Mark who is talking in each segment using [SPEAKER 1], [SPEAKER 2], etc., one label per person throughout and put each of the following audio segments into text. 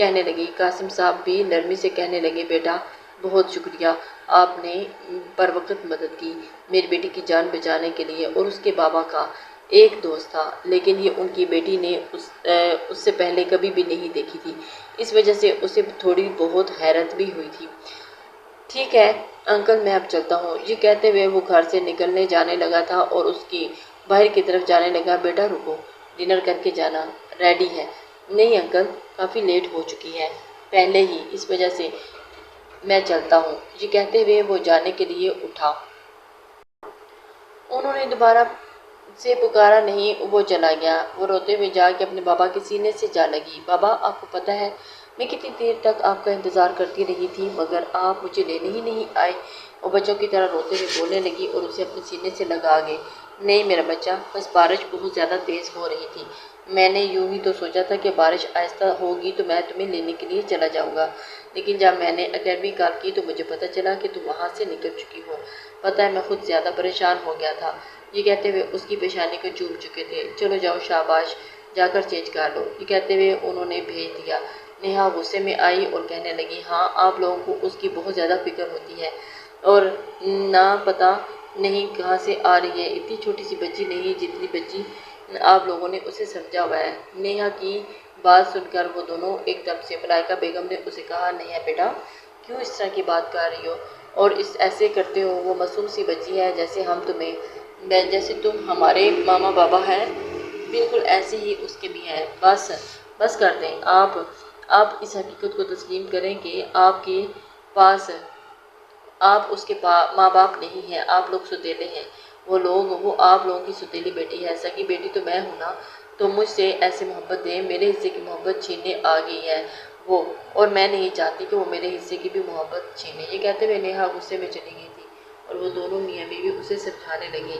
[SPEAKER 1] کہنے لگی۔ قاسم صاحب بھی نرمی سے کہنے لگے، بیٹا بہت شکریہ، آپ نے پر وقت مدد کی میری بیٹی کی جان بچانے کے لیے۔ اور اس کے بابا کا ایک دوست تھا، لیکن یہ ان کی بیٹی نے اس سے پہلے کبھی بھی نہیں دیکھی تھی، اس وجہ سے اسے تھوڑی بہت حیرت بھی ہوئی تھی۔ ٹھیک ہے انکل، میں اب چلتا ہوں، یہ کہتے ہوئے وہ گھر سے نکلنے جانے لگا تھا اور اس کی باہر کی طرف جانے لگا۔ بیٹا رکو، ڈنر کر کے جانا، ریڈی ہے؟ نہیں انکل، کافی لیٹ ہو چکی ہے پہلے ہی، اس وجہ سے میں چلتا ہوں، یہ کہتے ہوئے وہ جانے کے لیے اٹھا۔ انہوں نے دوبارہ سے پکارا نہیں، وہ چلا گیا۔ وہ روتے ہوئے جا کے اپنے بابا کے سینے سے جا لگی۔ بابا، آپ کو پتہ ہے میں کتنی دیر تک آپ کا انتظار کرتی رہی تھی، مگر آپ مجھے لینے ہی نہیں آئے۔ وہ بچوں کی طرح روتے ہوئے بولنے لگی اور اسے اپنے سینے سے لگا گئی۔ نہیں میرا بچہ، بس بارش بہت زیادہ تیز ہو رہی تھی، میں نے یوں ہی تو سوچا تھا کہ بارش آہستہ ہوگی تو میں تمہیں لینے کے لیے چلا جاؤں گا، لیکن جب میں نے اکیڈمی کال کی تو مجھے پتہ چلا کہ تم وہاں سے نکل چکی ہو۔ پتہ ہے میں خود زیادہ پریشان ہو گیا تھا۔ یہ کہتے ہوئے اس کی پیشانی کو چوم چکے تھے۔ چلو جاؤ، شاباش، جا کر چینج کر لو، یہ کہتے ہوئے انہوں نے بھیج دیا۔ نیہا غصے میں آئی اور کہنے لگی، ہاں آپ لوگوں کو اس کی بہت زیادہ فکر ہوتی ہے اور نہ پتہ نہیں کہاں سے آ رہی ہے، اتنی چھوٹی سی بچی نہیں جتنی بچی آپ لوگوں نے اسے سمجھا ہوا ہے۔ نیہا کی بات سن کر وہ دونوں ایک دم سے، ملائکہ بیگم نے اسے کہا، نیہا بیٹا کیوں اس طرح کی بات کر رہی ہو اور ایسے کرتے ہو، وہ معصوم سی بچی ہے جیسے تم ہمارے ماما بابا ہیں، بالکل ایسے ہی اس کے بھی ہیں۔ بس کر دیں، آپ اس حقیقت کو تسلیم کریں کہ آپ اس کے ماں باپ نہیں ہیں، آپ لوگ سوتیلے ہیں، وہ آپ لوگوں کی سوتیلی بیٹی ہے، سگی بیٹی تو میں ہوں نا، تو مجھ سے ایسے محبت دیں، میرے حصے کی محبت چھیننے آ گئی ہے وہ، اور میں نہیں چاہتی کہ وہ میرے حصے کی بھی محبت چھینے۔ یہ کہتے ہوئے نیہا غصے میں چلی گئی تھی اور وہ دونوں میاں بیوی اسے سمجھانے لگے،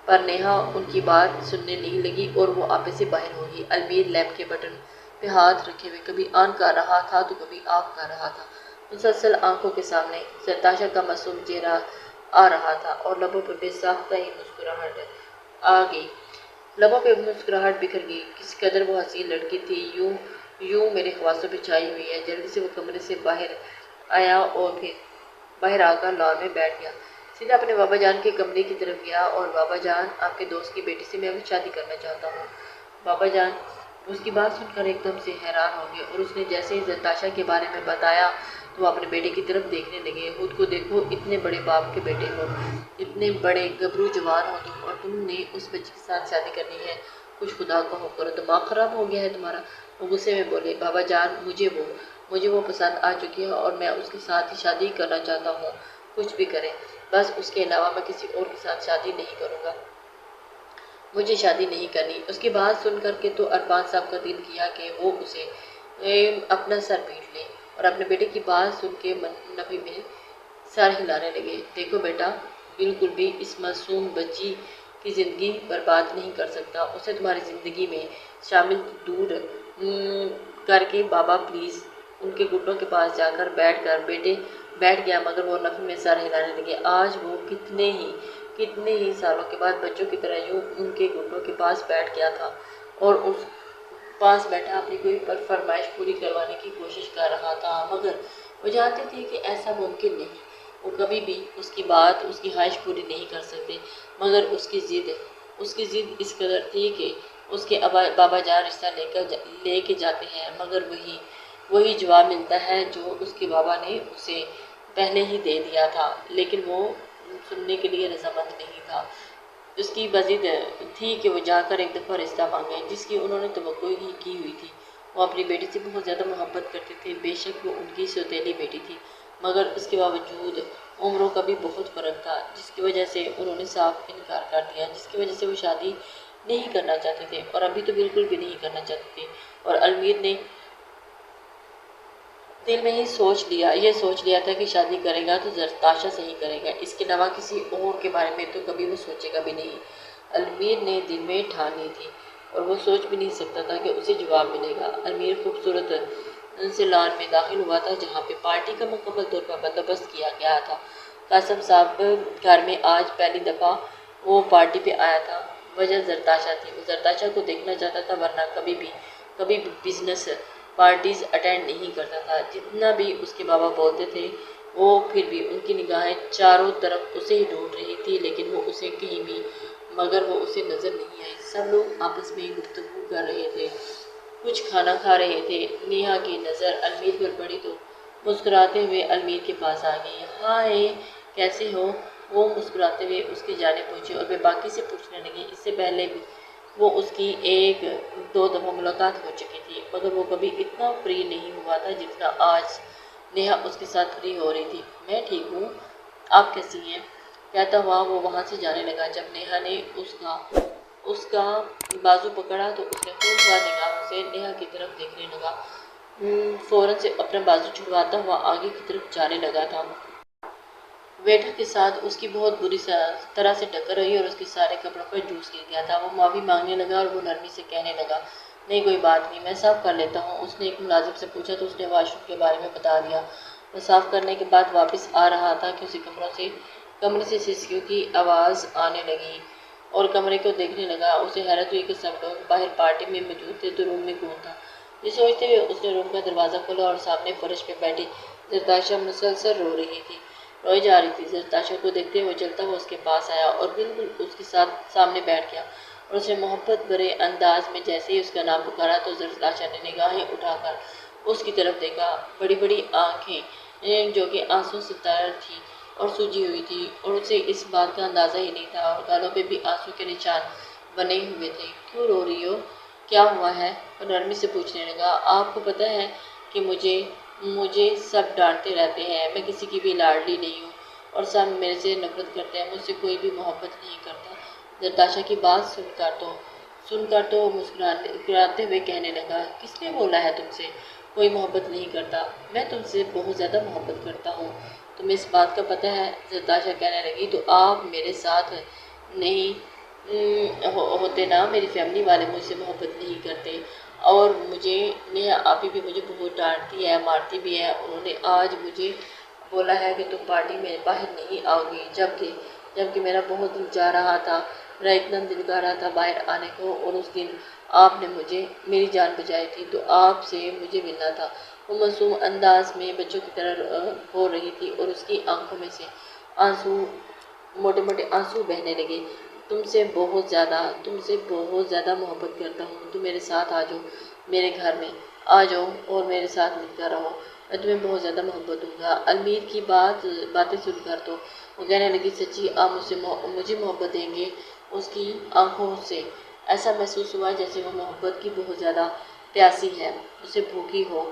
[SPEAKER 1] پر نیہا ان کی بات سننے نہیں لگی اور وہ آپے سے باہر ہو گئی۔ المیر لیمپ کے بٹن پہ ہاتھ رکھے ہوئے کبھی آن کر رہا تھا تو کبھی آف کر رہا تھا۔ مسلسل آنکھوں کے سامنے زرتاشا کا معصوم چہرہ آ رہا تھا اور لبوں پہ بے ساختہ ہی مسکراہٹ آ گئی، لبوں پہ مسکراہٹ بکھر گئی۔ کس قدر وہ حسین لڑکی تھی، یوں میرے خواصوں پہ چھائی ہوئی ہے۔ جلدی سے وہ کمرے سے باہر آیا اور پھر باہر آ کر لان میں بیٹھ گیا، سیدھا اپنے بابا جان کے کمرے کی طرف گیا اور بابا جان، آپ کے دوست کی بیٹی سے میں ابھی شادی کرنا چاہتا ہوں۔ بابا جان اس کی بات سن کر ایک دم سے حیران ہو گئے اور اس نے جیسے ہی زرتاشا کے بارے میں بتایا تو وہ اپنے بیٹے کی طرف دیکھنے لگے۔ خود کو دیکھو، اتنے بڑے باپ کے بیٹے ہو، اتنے بڑے گبرو جوان ہو تم، اور تم نے اس بچی کے ساتھ شادی کرنی ہے، کچھ خدا کا ہو کرو، دماغ خراب ہو گیا ہے تمہارا؟ وہ غصے میں بولے، بابا جان مجھے وہ پسند آ چکی ہے اور میں اس کے ساتھ ہی شادی کرنا چاہتا ہوں، کچھ بھی کریں، بس اس کے علاوہ میں کسی اور کے ساتھ شادی نہیں کروں گا، مجھے شادی نہیں کرنی۔ اس کی بات سن کر کے تو عرفان صاحب کا دل کیا کہ وہ اسے اپنا سر پیٹ لے اور اپنے بیٹے کی بات سن کے نفی میں سر ہلانے لگے۔ دیکھو بیٹا، بالکل بھی اس معصوم بچی کی زندگی برباد نہیں کر سکتا، اسے تمہاری زندگی میں شامل دور کر کے بابا پلیز۔ ان کے گھٹنوں کے پاس جا کر بیٹھ گیا، مگر وہ نفی میں سر ہلانے لگے۔ آج وہ کتنے ہی سالوں کے بعد بچوں کی طرح یوں ان کے گھٹنوں کے پاس بیٹھ گیا تھا اور اس پاس بیٹھا اپنی کوئی فرمائش پوری کروانے کی کوشش کر رہا تھا، مگر وہ جانتے تھے کہ ایسا ممکن نہیں، وہ کبھی بھی اس کی بات، اس کی خواہش پوری نہیں کر سکتے، مگر اس کی ضد اس قدر تھی کہ اس کے بابا جان رشتہ لے کے جاتے ہیں، مگر وہی جواب ملتا ہے جو اس کے بابا نے اسے پہلے ہی دے دیا تھا، لیکن وہ سننے کے لیے رضامند نہیں تھا۔ اس کی بضد تھی کہ وہ جا کر ایک دفعہ رشتہ مانگے، جس کی انہوں نے توقع ہی کی ہوئی تھی۔ وہ اپنی بیٹی سے بہت زیادہ محبت کرتے تھے، بے شک وہ ان کی سوتیلی بیٹی تھی، مگر اس کے باوجود عمروں کا بھی بہت فرق تھا، جس کی وجہ سے انہوں نے صاف انکار کر دیا، جس کی وجہ سے وہ شادی نہیں کرنا چاہتے تھے اور ابھی تو بالکل بھی نہیں کرنا چاہتے تھے۔ اور المیر نے دل میں یہ سوچ لیا تھا کہ شادی کرے گا تو زرتاشا سے ہی کرے گا، اس کے علاوہ کسی اور کے بارے میں تو کبھی وہ سوچے گا بھی نہیں۔ المیر نے دل میں ٹھان لی تھی اور وہ سوچ بھی نہیں سکتا تھا کہ اسے جواب ملے گا۔ المیر خوبصورت سے لان میں داخل ہوا تھا جہاں پہ پارٹی کا مکمل طور پر بندوبست کیا گیا تھا۔ قاسم صاحب گھر میں آج پہلی دفعہ وہ پارٹی پہ آیا تھا، وجہ زرتاشا تھی، وہ زرتاشا کو دیکھنا چاہتا تھا، ورنہ کبھی بھی بزنس پارٹیز اٹینڈ نہیں کرتا تھا۔ جتنا بھی اس کے بابا بولتے تھے وہ پھر بھی ان کی نگاہیں چاروں طرف اسے ہی ڈھونڈ رہی تھی، لیکن وہ اسے کہیں بھی مگر وہ اسے نظر نہیں آئی۔ سب لوگ آپس میں گفتگو کر رہے تھے، کچھ کھانا کھا رہے تھے۔ نیہا کی نظر المیر پر پڑی تو مسکراتے ہوئے المیر کے پاس آ گئی۔ ہائے، کیسے ہو؟ وہ مسکراتے ہوئے اس کی جانب پہنچی اور بے باکی سے پوچھنے لگی۔ اس سے پہلے بھی وہ اس کی ایک دو دفعہ ملاقات ہو چکی تھی، مگر وہ کبھی اتنا فری نہیں ہوا تھا جتنا آج نیہا اس کے ساتھ فری ہو رہی تھی۔ میں ٹھیک ہوں، آپ کیسی ہیں؟ کہتا ہوا وہ وہاں سے جانے لگا۔ جب نیہا نے اس کا بازو پکڑا تو اس نے خوبصورت نگاہوں سے نیہا کی طرف دیکھنے لگا، فوراً سے اپنا بازو چھڑواتا ہوا آگے کی طرف جانے لگا تھا۔ ویٹر کے ساتھ اس کی بہت بری طرح سے ٹکر ہوئی اور اس کے سارے کپڑوں پر جوس گر گیا تھا۔ وہ معافی مانگنے لگا اور وہ نرمی سے کہنے لگا، نہیں کوئی بات نہیں، میں صاف کر لیتا ہوں۔ اس نے ایک ملازم سے پوچھا تو اس نے واش روم کے بارے میں بتا دیا۔ وہ صاف کرنے کے بعد واپس آ رہا تھا کہ اسے کمرے سے سسکیوں کی آواز آنے لگی اور کمرے کو دیکھنے لگا۔ اسے حیرت ہوئی کہ سب لوگ باہر پارٹی میں موجود تھے تو روم میں کون تھا۔ یہ سوچتے ہوئے اس نے روم کا دروازہ کھولا اور سامنے فرش پہ بیٹھی زرتاشا مسلسل روئی جا رہی تھی۔ زرتاشا کو دیکھتے ہوئے چلتا ہوا اس کے پاس آیا اور بالکل اس کے سامنے بیٹھ گیا اور اس نے محبت بھرے انداز میں جیسے ہی اس کا نام پکارا تو زرتاشا نے نگاہیں اٹھا کر اس کی طرف دیکھا۔ بڑی بڑی آنکھیں جو کہ آنسوں سے تر تھی اور سوجی ہوئی تھی اور اسے اس بات کا اندازہ ہی نہیں تھا، اور گالوں پہ بھی آنسوں کے نشان بنے ہوئے تھے۔ کیوں رو رہی ہو؟ کیا ہوا ہے؟ اور نرمی سے پوچھنے لگا۔ آپ کو پتہ ہے کہ مجھے سب ڈانٹتے رہتے ہیں، میں کسی کی بھی لاڈلی نہیں ہوں اور سب میرے سے نفرت کرتے ہیں، مجھ سے کوئی بھی محبت نہیں کرتا۔ زرتاشا کی بات سن کر تو مسکراتے ہوئے کہنے لگا، کس نے بولا ہے تم سے کوئی محبت نہیں کرتا؟ میں تم سے بہت زیادہ محبت کرتا ہوں، تمہیں اس بات کا پتہ ہے؟ زرتاشا کہنے لگی، تو آپ میرے ساتھ نہیں ہوتے نا، میری فیملی والے مجھ سے محبت نہیں کرتے اور نیہا آپی بھی مجھے بہت ڈانٹتی ہے، مارتی بھی ہے۔ انہوں نے آج مجھے بولا ہے کہ تم پارٹی میں باہر نہیں آؤ گی، جبکہ میرا بہت دل چاہ رہا تھا، میرا اتنا دل کر رہا تھا باہر آنے کو، اور اس دن آپ نے میری جان بچائی تھی تو آپ سے مجھے ملنا تھا۔ وہ معصوم انداز میں بچوں کی طرح بول رہی تھی اور اس کی آنکھوں میں سے موٹے موٹے آنسو بہنے لگے۔ تم سے بہت زیادہ محبت کرتا ہوں، تم میرے ساتھ آ جاؤ، میرے گھر میں آ جاؤ اور میرے ساتھ مل کر رہو، میں تمہیں بہت زیادہ محبت دوں گا۔ المیر کی باتیں سن کر تو وہ کہنے لگی، سچی آپ مجھے محبت دیں گے؟ اس کی آنکھوں سے ایسا محسوس ہوا جیسے وہ محبت کی بہت زیادہ پیاسی ہے، اسے بھوکی ہو۔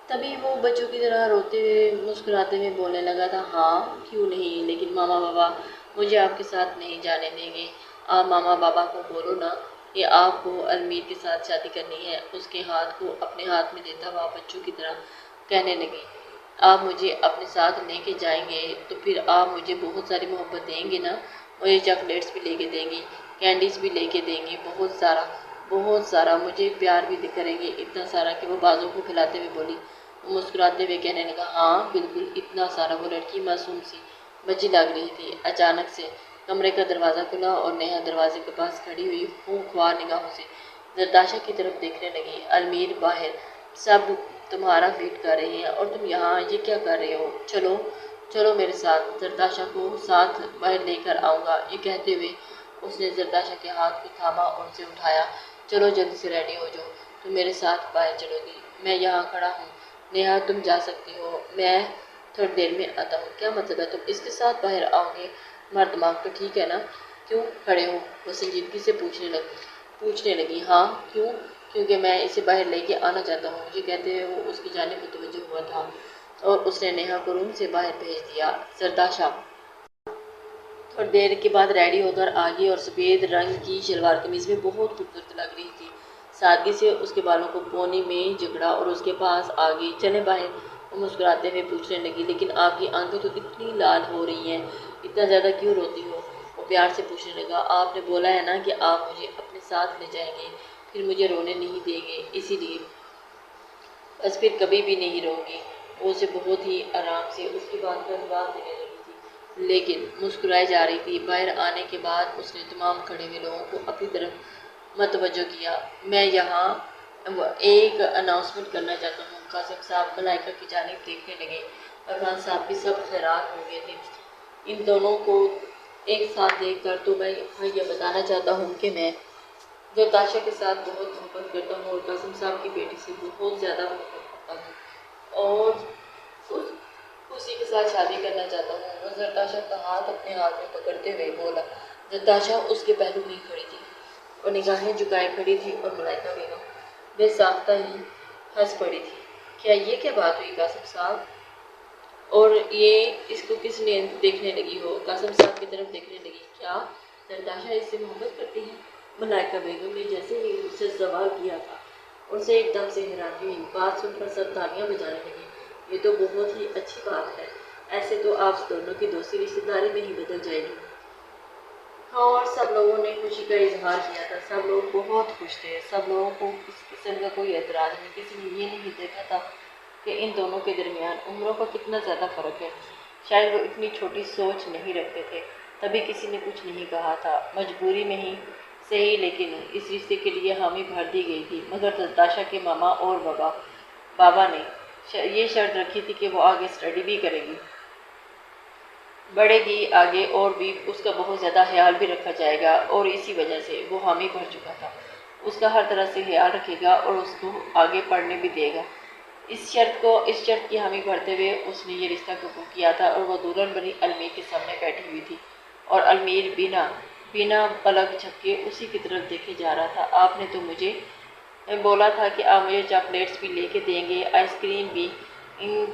[SPEAKER 1] تبھی وہ بچوں کی طرح روتے ہوئے مسکراتے ہوئے بولنے لگا تھا، ہاں کیوں نہیں، لیکن ماما بابا مجھے آپ کے ساتھ نہیں جانے دیں گے۔ آپ ماما بابا کو بولو نا کہ آپ کو المیر کے ساتھ شادی کرنی ہے۔ اس کے ہاتھ کو اپنے ہاتھ میں لیتا ہوا بچوں کی طرح کہنے لگی، آپ مجھے اپنے ساتھ لے کے جائیں گے تو پھر آپ مجھے بہت ساری محبت دیں گے نا، مجھے چاکلیٹس بھی لے کے دیں گی، کینڈیز بھی لے کے دیں گی، بہت سارا مجھے پیار بھی کریں گے، اتنا سارا کہ وہ بازو کو پھیلاتے ہوئے بولی۔ وہ مسکراتے ہوئے کہنے لگا، ہاں بالکل اتنا سارا۔ وہ لڑکی معصوم سی بچی لگ رہی تھی۔ اچانک سے کمرے کا دروازہ کھلا اور نیہا دروازے کے پاس کھڑی ہوئی خونخوار نگاہوں سے زرتاشا کی طرف دیکھنے لگی۔ المیر باہر سب تمہارا ویٹ کر رہے ہیں اور تم یہاں یہ کیا کر رہے ہو؟ چلو میرے ساتھ، زرتاشا کو ساتھ باہر لے کر آؤں گا۔ یہ کہتے ہوئے اس نے زرتاشا کے ہاتھ کو تھاما اور اسے اٹھایا۔ چلو جلدی سے ریڈی ہو جاؤ، تم میرے ساتھ باہر چلو گی، میں یہاں کھڑا ہوں۔ نیہا تم جا سکتی ہو، میں تھوڑی دیر میں آتا ہوں۔ کیا مطلب ہے، تم اس کے ساتھ باہر آؤ گے؟ تمہارا دماغ تو ٹھیک ہے نا؟ کیوں کھڑے ہو؟ وہ سنجیدگی سے پوچھنے لگی۔ ہاں کیونکہ میں اسے باہر لے کے آنا چاہتا ہوں، یہ کہتے ہوئے وہ اس کی جانب متوجہ ہوا تھا اور اس نے نیہا کو روم سے باہر بھیج دیا۔ زرتاشا تھوڑی دیر کے بعد ریڈی ہو کر آ گئی اور سفید رنگ کی شلوار قمیض میں بہت خوبصورت لگ رہی تھی۔ سادگی سے اس کے بالوں کو پونی میں جکڑا اور اس کے پاس آ گئی۔ چلیں باہر، وہ مسکراتے ہوئے پوچھنے لگی، لیکن آپ کی آنکھیں تو اتنی لال ہو رہی ہیں، اتنا زیادہ کیوں روتی ہو؟ وہ پیار سے پوچھنے لگا، آپ نے بولا ہے نا کہ آپ مجھے اپنے ساتھ لے جائیں گے، پھر مجھے رونے نہیں دیں گے، اسی لیے بس پھر کبھی بھی نہیں رہوں گی۔ وہ اسے بہت ہی آرام سے اس کی بات کا جواب دینے لگی تھی، لیکن مسکرائے جا رہی تھی۔ باہر آنے کے بعد اس نے تمام کھڑے ہوئے لوگوں کو اپنی طرف متوجہ کیا۔ میں یہاں ایک اناؤنسمنٹ کرنا چاہتا ہوں۔ قاسم صاحب ملائکہ کی جانب دیکھنے لگے۔ عرفان صاحب بھی سب حیران ہو گئے تھے۔ ان دونوں کو ایک ساتھ دیکھ کر تو میں یہ بتانا چاہتا ہوں کہ میں زرتاشا کے ساتھ بہت محبت کرتا ہوں اور قاسم صاحب کی بیٹی سے بہت زیادہ محبت کرتا ہوں اور اسی کے ساتھ شادی کرنا چاہتا ہوں۔ وہ زرتاشا کا ہاتھ اپنے ہاتھ میں پکڑتے ہوئے بولا۔ زرتاشا اس کے پہلو میں کھڑی تھی اور نگاہیں جھکائے کھڑی تھی اور ملائکہ بیگم بے ساختہ ہی ہنس پڑی تھی۔ کیا بات ہوئی قاسم صاحب؟ اور یہ اس کو کس نے دیکھنے لگی ہو؟ قاسم صاحب کی طرف دیکھنے لگی۔ کیا زرتاشا اس سے محبت کرتی ہے؟ ملائکہ بیگم نے جیسے ہی اس سے سوال کیا تھا ان سے ایک دم سے حیرانی ہوئی۔ بات سن کر سب تالیاں بجانے لگی۔ یہ تو بہت ہی اچھی بات ہے، ایسے تو آپ دونوں کی دوستی رشتہ داری میں ہی بدل جائے گی۔ اور سب لوگوں نے خوشی کا اظہار کیا تھا۔ سب لوگ بہت خوش تھے۔ سب لوگوں کو اس قسم کا کوئی اعتراض نہیں۔ کسی نے یہ نہیں دیکھا تھا کہ ان دونوں کے درمیان عمروں کا کتنا زیادہ فرق ہے۔ شاید وہ اتنی چھوٹی سوچ نہیں رکھتے تھے، تبھی کسی نے کچھ نہیں کہا تھا۔ مجبوری میں ہی صحیح لیکن اس رشتے کے لیے حامی بھر دی گئی تھی، مگر زرتاشا کے ماما اور بابا نے یہ شرط رکھی تھی کہ وہ آگے اسٹڈی بھی کرے گی، بڑھے گی آگے، اور بھی اس کا بہت زیادہ خیال بھی رکھا جائے گا، اور اسی وجہ سے وہ حامی بھر چکا تھا۔ اس کا ہر طرح سے خیال رکھے گا اور اس کو آگے پڑھنے بھی دے گا۔ اس شرط کی حامی بھرتے ہوئے اس نے یہ رشتہ قبول کیا تھا اور وہ دلہن بنی المیر کے سامنے بیٹھی ہوئی تھی اور المیر بنا پلک جھپکے اسی کی طرف دیکھے جا رہا تھا۔ آپ نے تو مجھے بولا تھا کہ آپ مجھے چاکلیٹس بھی لے کے دیں گے، آئس کریم بھی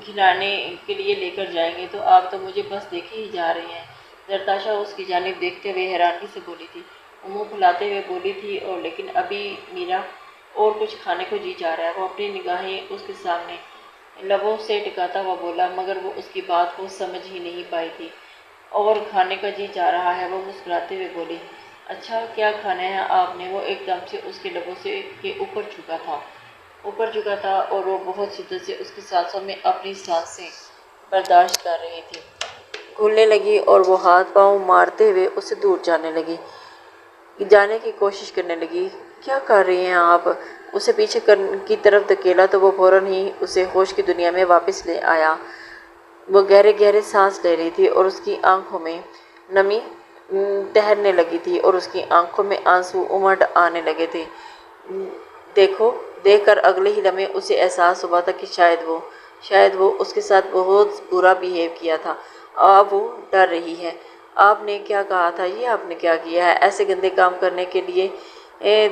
[SPEAKER 1] کھلانے کے لیے لے کر جائیں گے، تو آپ تو مجھے بس دیکھے ہی جا رہے ہیں۔ زرتاشا اس کی جانب دیکھتے ہوئے حیرانی سے بولی تھی، منہ پھلاتے ہوئے بولی تھی، اور لیکن ابھی میرا اور کچھ کھانے کو جی چاہ رہا ہے۔ وہ اپنی نگاہیں اس کے سامنے لبوں سے ٹکاتا ہوا بولا، مگر وہ اس کی بات کو سمجھ ہی نہیں پائی تھی۔ اور کھانے کا جی چاہ رہا ہے؟ وہ مسکراتے ہوئے بولی۔ اچھا کیا کھانا ہے آپ نے؟ وہ ایک دم سے اس کے لبوں سے کے اوپر جھکا تھا اور وہ بہت شدت سے اس کی سانسوں میں اپنی سانسیں برداشت کر رہی تھی، کھولنے لگی اور وہ ہاتھ پاؤں مارتے ہوئے اس سے دور جانے کی کوشش کرنے لگی۔ کیا کر رہی ہیں آپ؟ اسے پیچھے کی طرف دھکیلا تو وہ فوراً ہی اسے ہوش کی دنیا میں واپس لے آیا۔ وہ گہرے گہرے سانس لے رہی تھی اور اس کی آنکھوں میں نمی ٹھہرنے لگی تھی اور اس کی آنکھوں میں آنسو امڈ آنے لگے تھے۔ دیکھ کر اگلے ہی لمحے اسے احساس ہوا تھا کہ شاید وہ اس کے ساتھ بہت برا بیہیو کیا تھا۔ اب وہ ڈر رہی ہے۔ آپ نے کیا کہا تھا؟ یہ آپ نے کیا کیا ہے؟ ایسے گندے کام کرنے کے لیے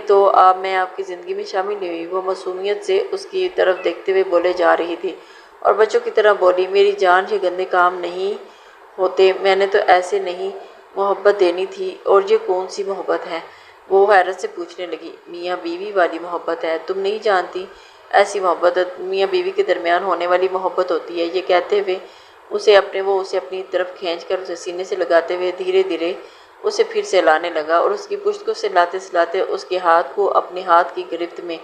[SPEAKER 1] تو میں آپ کی زندگی میں شامل نہیں ہوئی۔ وہ معصومیت سے اس کی طرف دیکھتے ہوئے بولے جا رہی تھی اور بچوں کی طرح بولی، میری جان یہ گندے کام نہیں ہوتے، میں نے تو ایسے نہیں محبت دینی تھی۔ اور یہ کون سی محبت ہے؟ وہ حیرت سے پوچھنے لگی۔ میاں بیوی والی محبت ہے، تم نہیں جانتی؟ ایسی محبت میاں بیوی کے درمیان ہونے والی محبت ہوتی ہے۔ یہ کہتے ہوئے اسے اپنی طرف کھینچ کر اسے سینے سے لگاتے ہوئے دھیرے دھیرے اسے پھر سہلانے لگا اور اس کی پشت کو سہلاتے اس کے ہاتھ کو اپنے ہاتھ کی گرفت میں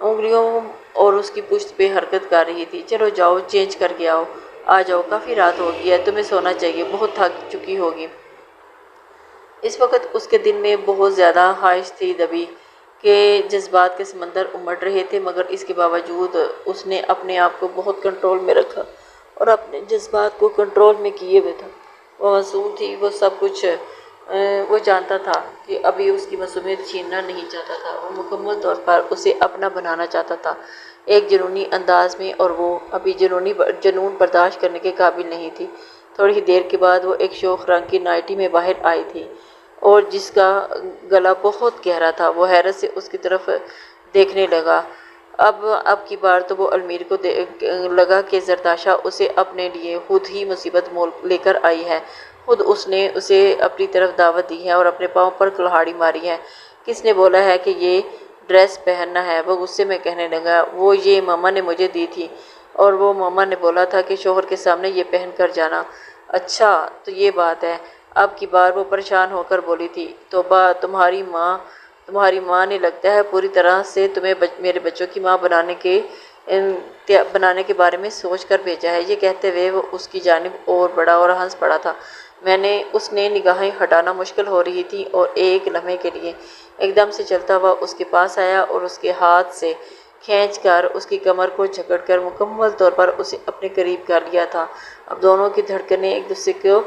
[SPEAKER 1] انگلیوں اور اس کی پشت پہ حرکت کر رہی تھی۔ چلو جاؤ، چینج کر کے آ جاؤ، کافی رات ہو گئی ہے، تمہیں سونا چاہیے، بہت تھک چکی ہوگی۔ اس وقت اس کے دل میں بہت زیادہ خواہش تھی دبی کہ جذبات کے سمندر امڑ رہے تھے، مگر اس کے باوجود اس نے اپنے آپ کو بہت کنٹرول میں رکھا اور اپنے جذبات کو کنٹرول میں کیے ہوئے تھا۔ وہ معصوم تھی، وہ سب کچھ وہ جانتا تھا کہ ابھی اس کی معصومیت چھیننا نہیں چاہتا تھا، وہ مکمل طور پر اسے اپنا بنانا چاہتا تھا ایک جنونی انداز میں، اور وہ ابھی جنون برداشت کرنے کے قابل نہیں تھی۔ تھوڑی ہی دیر کے بعد وہ ایک شوخ رنگ کی نائٹی میں باہر آئی تھی اور جس کا گلا بہت گہرا تھا۔ وہ حیرت سے اس کی طرف دیکھنے لگا۔ اب کی بار تو وہ المیر کو لگا کہ زرتاشا اسے اپنے لیے خود ہی مصیبت مول لے کر آئی ہے، خود اس نے اسے اپنی طرف دعوت دی ہے اور اپنے پاؤں پر کلہاڑی ماری ہے۔ کس نے بولا ہے کہ یہ ڈریس پہننا ہے؟ وہ غصے میں کہنے لگا۔ وہ یہ ماما نے مجھے دی تھی اور وہ ماما نے بولا تھا کہ شوہر کے سامنے یہ پہن کر جانا۔ اچھا تو یہ بات ہے۔ اب کی بار وہ پریشان ہو کر بولی تھی، توبہ، تمہاری ماں نے لگتا ہے پوری طرح سے تمہیں میرے بچوں کی ماں بنانے کے بارے میں سوچ کر بھیجا ہے۔ یہ کہتے ہوئے وہ اس کی جانب اور بڑھا اور ہنس پڑا تھا۔ اس نے نگاہیں ہٹانا مشکل ہو رہی تھی اور ایک لمحے کے لیے ایک دم سے چلتا ہوا اس کے پاس آیا اور اس کے ہاتھ سے کھینچ کر اس کی کمر کو جکڑ کر مکمل طور پر اسے اپنے قریب کر لیا تھا۔ اب دونوں کی دھڑکنیں ایک دوسرے کو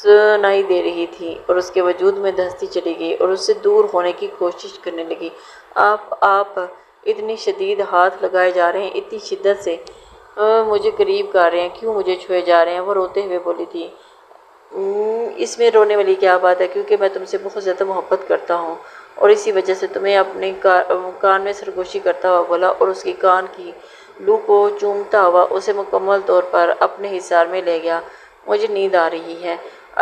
[SPEAKER 1] سنائی دے رہی تھیں اور اس کے وجود میں دھستی چلی گئی اور اس سے دور ہونے کی کوشش کرنے لگی۔ آپ اتنی شدید ہاتھ لگائے جا رہے ہیں، اتنی شدت سے مجھے قریب کر رہے ہیں، کیوں مجھے چھوئے جا رہے ہیں؟ وہ روتے ہوئے بولی تھی۔ اس میں رونے والی کیا بات ہے، کیونکہ میں تم سے بہت زیادہ محبت کرتا ہوں اور اسی وجہ سے تمہیں اپنے کان میں سرگوشی کرتا ہوا بولا اور اس کی کان کی لو کو چومتا ہوا اسے مکمل طور پر اپنے حصار میں لے گیا۔ مجھے نیند آ رہی ہے،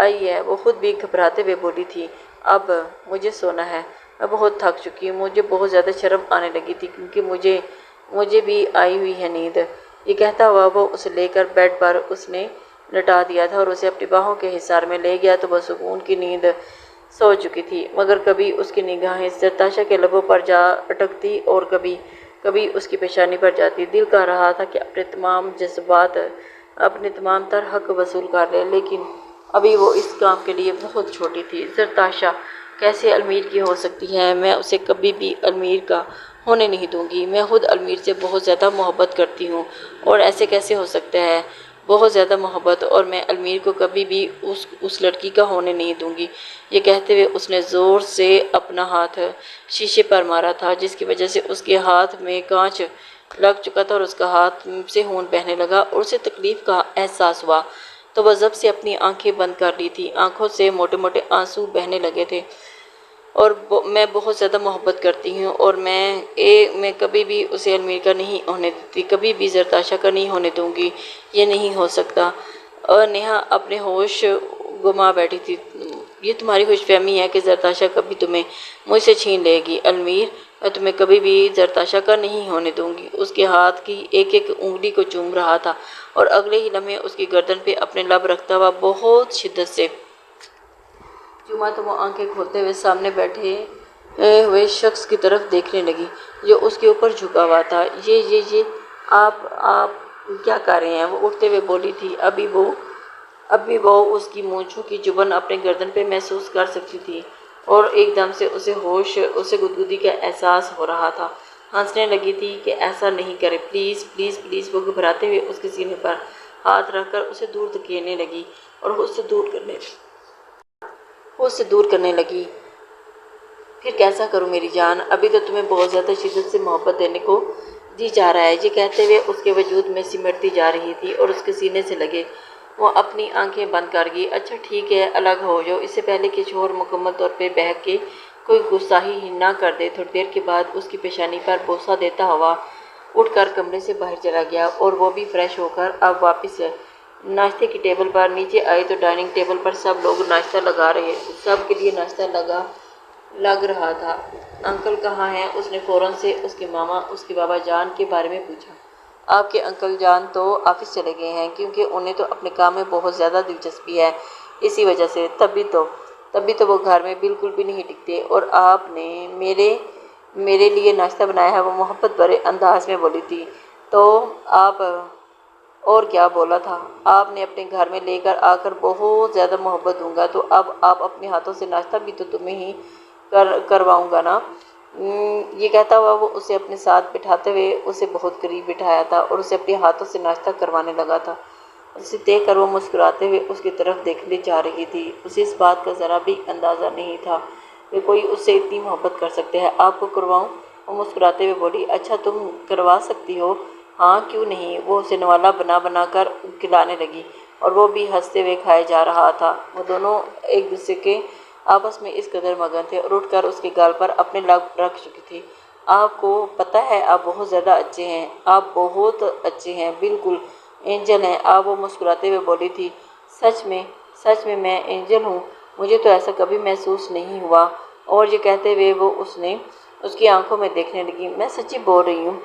[SPEAKER 1] آئی ہے، وہ خود بھی گھبراتے ہوئے بولی تھی۔ اب مجھے سونا ہے، میں بہت تھک چکی ہوں۔ مجھے بہت زیادہ شرم آنے لگی تھی کیونکہ مجھے بھی آئی ہوئی ہے نیند۔ یہ کہتا ہوا وہ اسے لے کر بیڈ پر اس نے لٹا دیا تھا اور اسے اپنی باہوں کے حصار میں لے گیا تو وہ سکون کی نیند سو چکی تھی، مگر کبھی اس کی نگاہیں زرتاشا کے لبوں پر جا اٹکتی اور کبھی اس کی پیشانی پر جاتی۔ دل کہہ رہا تھا کہ اپنے تمام جذبات، اپنے تمام تر حق وصول کر لے، لیکن ابھی وہ اس کام کے لیے بہت چھوٹی تھی۔ زرتاشا کیسے امیر کی ہو سکتی ہے؟ میں اسے کبھی بھی امیر کا ہونے نہیں دوں گی۔ میں خود امیر سے بہت زیادہ محبت کرتی ہوں اور ایسے کیسے ہو سکتا ہے؟ بہت زیادہ محبت، اور میں امیر کو کبھی بھی اس لڑکی کا ہونے نہیں دوں گی۔ یہ کہتے ہوئے اس نے زور سے اپنا ہاتھ شیشے پر مارا تھا، جس کی وجہ سے اس کے ہاتھ میں کانچ لگ چکا تھا اور اس کا ہاتھ سے خون بہنے لگا اور اسے تکلیف کا احساس ہوا تو وہ ضبط سے اپنی آنکھیں بند کر لی تھی۔ آنکھوں سے موٹے موٹے آنسو بہنے لگے تھے۔ اور میں بہت زیادہ محبت کرتی ہوں اور میں کبھی بھی اسے امیر کا نہیں ہونے دیتی، کبھی بھی زرتاشا کا نہیں ہونے دوں گی۔ یہ نہیں ہو سکتا۔ اور نیہا اپنے ہوش گما بیٹھی تھی۔ یہ تمہاری خوش فہمی ہے کہ زرتاشا کبھی تمہیں مجھ سے چھین لے گی المیر؟ میں تمہیں کبھی بھی زرتاشا کا نہیں ہونے دوں گی۔ اس کے ہاتھ کی ایک ایک انگلی کو چوم رہا تھا اور اگلے ہی لمحے اس کی گردن پہ اپنے لب رکھتا ہوا بہت شدت سے چوما تو وہ آنکھیں کھولتے ہوئے سامنے بیٹھے ہوئے شخص کی طرف دیکھنے لگی جو اس کے اوپر جھکا ہوا تھا۔ یہ آپ کیا کر رہے ہیں؟ وہ اٹھتے ہوئے بولی تھی۔ ابھی وہ اس کی مونچھوں کی چبھن اپنے گردن پہ محسوس کر سکتی تھی اور ایک دم سے اسے گدگدی کا احساس ہو رہا تھا۔ ہنسنے لگی تھی کہ ایسا نہیں کرے، پلیز پلیز پلیز۔ وہ گھبراتے ہوئے اس کے سینے پر ہاتھ رکھ کر اسے دور دھکیلنے لگی اور خود سے دور کرنے لگی۔ پھر کیسا کروں میری جان؟ ابھی تو تمہیں بہت زیادہ شدت سے محبت دینے کو جی چاہ رہا ہے۔ یہ کہتے ہوئے اس کے وجود میں سمٹتی جا رہی تھی اور اس کے سینے سے لگے وہ اپنی آنکھیں بند کر گئی۔ اچھا ٹھیک ہے، الگ ہو جاؤ، اس سے پہلے کہ شوہر مکمل طور پہ بہک کے کوئی گستاخی ہی نہ کر دے۔ تھوڑی دیر کے بعد اس کی پیشانی پر بوسہ دیتا ہوا اٹھ کر کمرے سے باہر چلا گیا اور وہ بھی فریش ہو کر اب واپس ناشتے کی ٹیبل پر نیچے آئی تو ڈائننگ ٹیبل پر سب کے لیے ناشتہ لگ رہا تھا۔ انکل کہاں ہیں؟ اس نے فوراً سے اس کے ماما، اس کے بابا جان کے بارے میں پوچھا۔ آپ کے انکل جان تو آفس چلے گئے ہیں کیونکہ انہیں تو اپنے کام میں بہت زیادہ دلچسپی ہے، اسی وجہ سے تبھی تو وہ گھر میں بالکل بھی نہیں ٹکتے۔ اور آپ نے میرے لیے ناشتہ بنایا ہے؟ وہ محبت بھرے انداز میں بولی تھی۔ تو آپ اور کیا بولا تھا؟ آپ نے اپنے گھر میں لے کر آ کر بہت زیادہ محبت دوں گا تو اب آپ اپنے ہاتھوں سے ناشتہ بھی تو تمہیں ہی کرواؤں گا نا۔ یہ کہتا ہوا وہ اسے اپنے ساتھ بٹھاتے ہوئے اسے بہت قریب بٹھایا تھا اور اسے اپنے ہاتھوں سے ناشتہ کروانے لگا تھا۔ اسے دیکھ کر وہ مسکراتے ہوئے اس کی طرف دیکھنے جا رہی تھی۔ اسے اس بات کا ذرا بھی اندازہ نہیں تھا کہ کوئی اس سے اتنی محبت کر سکتا ہے۔ آپ کو کرواؤں؟ وہ مسکراتے ہوئے بولی۔ اچھا تم کروا سکتی ہو؟ ہاں کیوں نہیں۔ وہ اسے نوالا بنا بنا کر کھلانے لگی اور وہ بھی ہنستے ہوئے کھائے جا رہا تھا۔ وہ دونوں ایک دوسرے کے آپس میں اس قدر مگن تھے اور اٹھ کر اس کے گال پر اپنے لب رکھ چکی تھی۔ آپ کو پتہ ہے آپ بہت زیادہ اچھے ہیں، آپ بہت اچھے ہیں، بالکل اینجل ہیں آپ۔ وہ مسکراتے ہوئے بولی تھی۔ سچ میں میں اینجل ہوں؟ مجھے تو ایسا کبھی محسوس نہیں ہوا۔ اور یہ کہتے ہوئے وہ اس کی آنکھوں میں دیکھنے لگی۔ میں سچی بول رہی ہوں،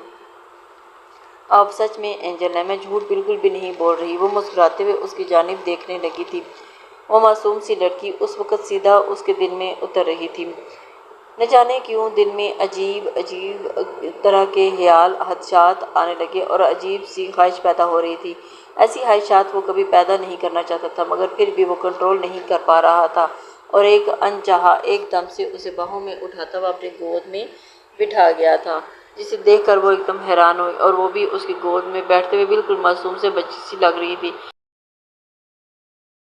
[SPEAKER 1] آپ سچ میں اینجل ہیں، میں جھوٹ بالکل بھی نہیں بول رہی۔ وہ مسکراتے ہوئے اس کی جانب دیکھنے لگی تھی۔ وہ معصوم سی لڑکی اس وقت سیدھا اس کے دل میں اتر رہی تھی۔ نہ جانے کیوں دل میں عجیب طرح کے خیال، خدشات آنے لگے اور عجیب سی خواہش پیدا ہو رہی تھی۔ ایسی خواہشات وہ کبھی پیدا نہیں کرنا چاہتا تھا مگر پھر بھی وہ کنٹرول نہیں کر پا رہا تھا اور ایک انچاہا ایک دم سے اسے باہوں میں اٹھاتا ہوا اپنی گود میں بٹھا گیا تھا۔
[SPEAKER 2] جسے دیکھ کر وہ ایک دم حیران ہوئی، اور وہ بھی اس کی گود میں بیٹھتے ہوئے بالکل معصوم سے بچی سی لگ رہی تھی۔